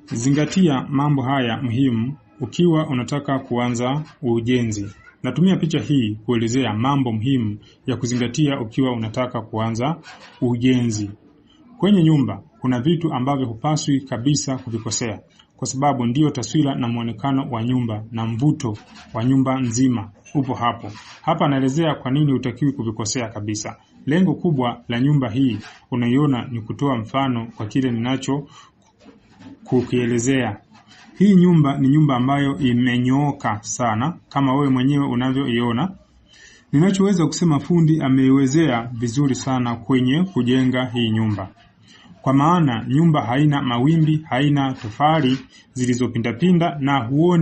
Zingatia mambo haya muhimu ukiwa unataka kuanza ujenzi. Natumia picha hii kuelezea mambo muhimu ya kuzingatia ukiwa unataka kuanza ujenzi. Kwenye nyumba kuna vitu ambavyo hupaswi kabisa kuvikosea, kwa sababu ndiyo taswira na muonekano wa nyumba na mvuto wa nyumba nzima upo hapo. Hapa naelezea kwa nini hutakiwi kuvikosea kabisa. Lengo kubwa la nyumba hii unaiona ni kutoa mfano kwa kile ninacho kukielezea. Hii nyumba ni nyumba ambayo imenyooka sana kama wewe mwenyewe unavyoiona. Ninachoweza kusema fundi ameiwezea vizuri sana kwenye kujenga hii nyumba. Kwa maana nyumba haina mawimbi, haina tofali zilizopindapinda na huo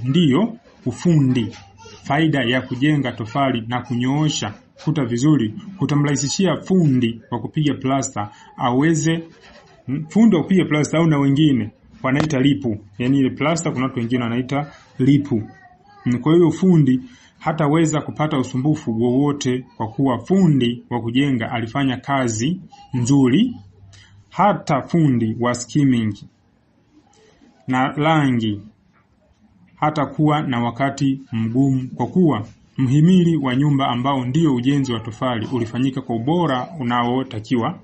ndio ufundi. Faida ya kujenga tofali na kunyoosha kuta vizuri kutamrahisishia fundi wa kupiga plasta fundi wa kupiga plasta au na wengine wanaita lipu. Yaani ile plasta kuna watu wengine wanaita lipu. Kwa hiyo fundi hataweza kupata usumbufu wowote kwa kuwa fundi wa kujenga alifanya kazi nzuri. Hata fundi wa skimming na rangi hata kuwa na wakati mgumu kwa kuwa mhimili wa nyumba ambao ndio ujenzi wa tofali ulifanyika kwa ubora unaotakiwa.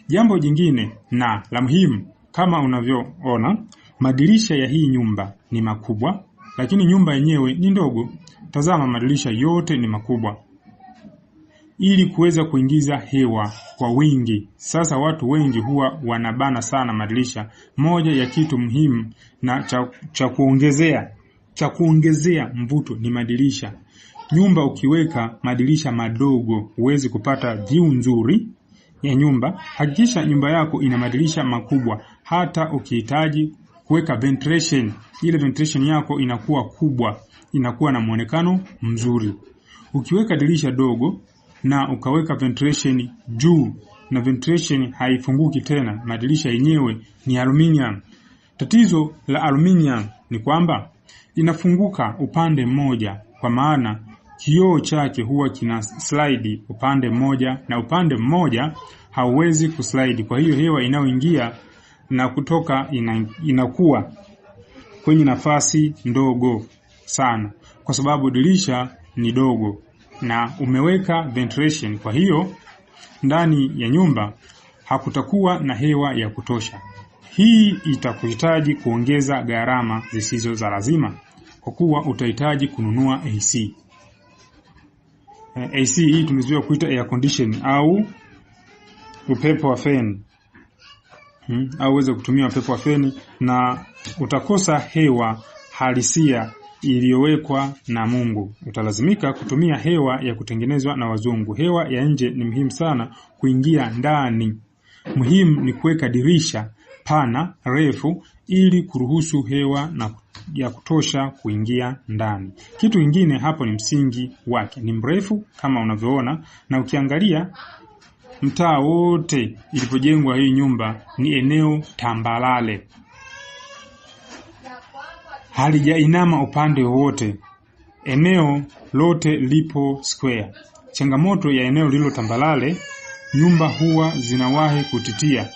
Jambo jingine na la muhimu, kama unavyoona, madirisha ya hii nyumba ni makubwa, lakini nyumba yenyewe ni ndogo. Tazama, madirisha yote ni makubwa ili kuweza kuingiza hewa kwa wingi. Sasa watu wengi huwa wanabana sana madirisha. Moja ya kitu muhimu na cha kuongezea mvuto ni madirisha. Nyumba ukiweka madirisha madogo huwezi kupata view nzuri ya nyumba. Hakikisha nyumba yako ina madirisha makubwa. Hata ukihitaji kuweka ventilation, ile ventilation yako inakuwa kubwa, inakuwa na muonekano mzuri. Ukiweka dirisha dogo na ukaweka ventilation juu na ventilation haifunguki tena, madirisha yenyewe ni aluminium. Tatizo la aluminium ni kwamba inafunguka upande mmoja, kwa maana kioo chake huwa kina slide upande mmoja na upande mmoja hauwezi kuslide. Kwa hiyo hewa inayoingia na kutoka inakuwa kwenye nafasi ndogo sana, kwa sababu dirisha ni dogo na umeweka ventilation. Kwa hiyo ndani ya nyumba hakutakuwa na hewa ya kutosha. Hii itakuhitaji kuongeza gharama zisizo za lazima, kwa kuwa utahitaji kununua AC. AC hii tumezoea kuita air condition au upepo wa feni. Au uweze kutumia upepo wa feni na utakosa hewa halisia iliyowekwa na Mungu. Utalazimika kutumia hewa ya kutengenezwa na wazungu. Hewa ya nje ni muhimu sana kuingia ndani. Muhimu ni kuweka dirisha pana refu ili kuruhusu hewa ya kutosha kuingia ndani. Kitu kingine hapo ni msingi wake. Ni mrefu kama unavyoona, na ukiangalia mtaa wote ilipojengwa hii nyumba ni eneo tambalale. Halijainama upande wote. Eneo lote lipo square. Changamoto ya eneo lilo tambalale, nyumba huwa zinawahi kutitia.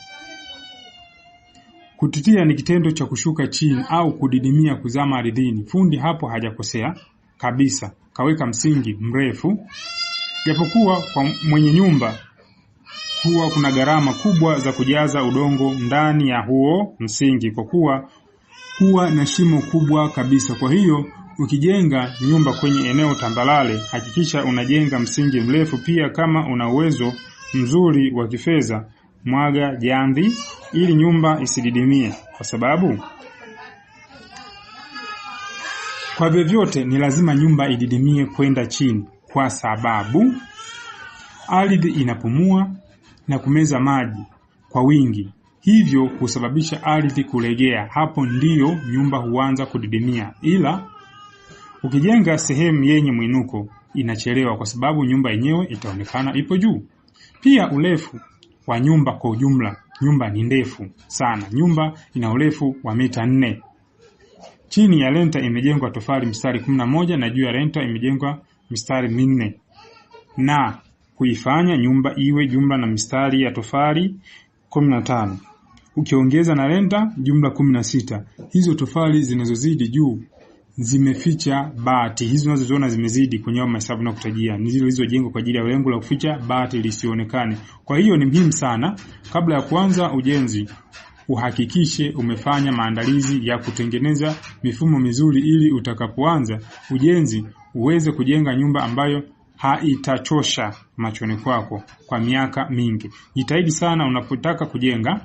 Kutitia ni kitendo cha kushuka chini au kudidimia, kuzama ardhini. Fundi hapo hajakosea kabisa, kaweka msingi mrefu. Japokuwa kwa mwenye nyumba huwa kuna gharama kubwa za kujaza udongo ndani ya huo msingi, kwa kuwa huwa na shimo kubwa kabisa. Kwa hiyo ukijenga nyumba kwenye eneo tambalale, hakikisha unajenga msingi mrefu. Pia kama una uwezo mzuri wa kifedha, mwaga jamvi ili nyumba isididimie, kwa sababu kwa vyovyote ni lazima nyumba ididimie kwenda chini, kwa sababu ardhi inapumua na kumeza maji kwa wingi, hivyo kusababisha ardhi kulegea. Hapo ndiyo nyumba huanza kudidimia. Ila ukijenga sehemu yenye mwinuko inachelewa, kwa sababu nyumba yenyewe itaonekana ipo juu. Pia urefu wa nyumba kwa ujumla, nyumba ni ndefu sana. Nyumba ina urefu wa mita 4. Chini ya lenta imejengwa tofali mstari 11 na juu ya lenta imejengwa mstari 4, na kuifanya nyumba iwe jumla na mistari ya tofali 15. ukiongeza na renda jumla 16. Hizo tofali zinazozidi juu zimeficha bati. Hizo unazoziona zimezidi kwenye mahesabu na kutajia ni zile zilizojengwa kwa ajili ya lengo la kuficha bati lisionekane. Kwa hiyo ni muhimu sana kabla ya kuanza ujenzi uhakikishe umefanya maandalizi ya kutengeneza mifumo mizuri ili utakapoanza ujenzi uweze kujenga nyumba ambayo haitachosha machoni kwako kwa miaka mingi. Jitahidi sana unapotaka kujenga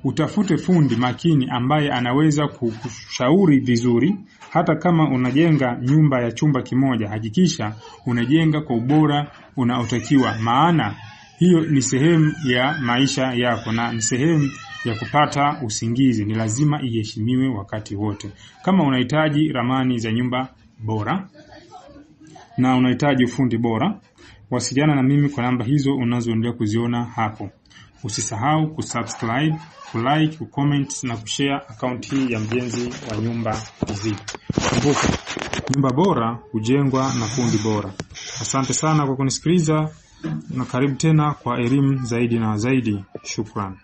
utafute fundi makini ambaye anaweza kukushauri vizuri. Hata kama unajenga nyumba ya chumba kimoja, hakikisha unajenga kwa ubora unaotakiwa, maana hiyo ni sehemu ya maisha yako na ni sehemu ya kupata usingizi. Ni lazima iheshimiwe wakati wote. Kama unahitaji ramani za nyumba bora na unahitaji ufundi bora, wasiliana na mimi kwa namba hizo unazoendelea kuziona hapo. Usisahau kusubscribe, kulike, kucomment na kushare account hii ya Mjenzi wa Nyumba TV. Kumbuka, nyumba bora hujengwa na fundi bora. Asante sana kwa kunisikiliza na karibu tena kwa elimu zaidi na zaidi. Shukrani.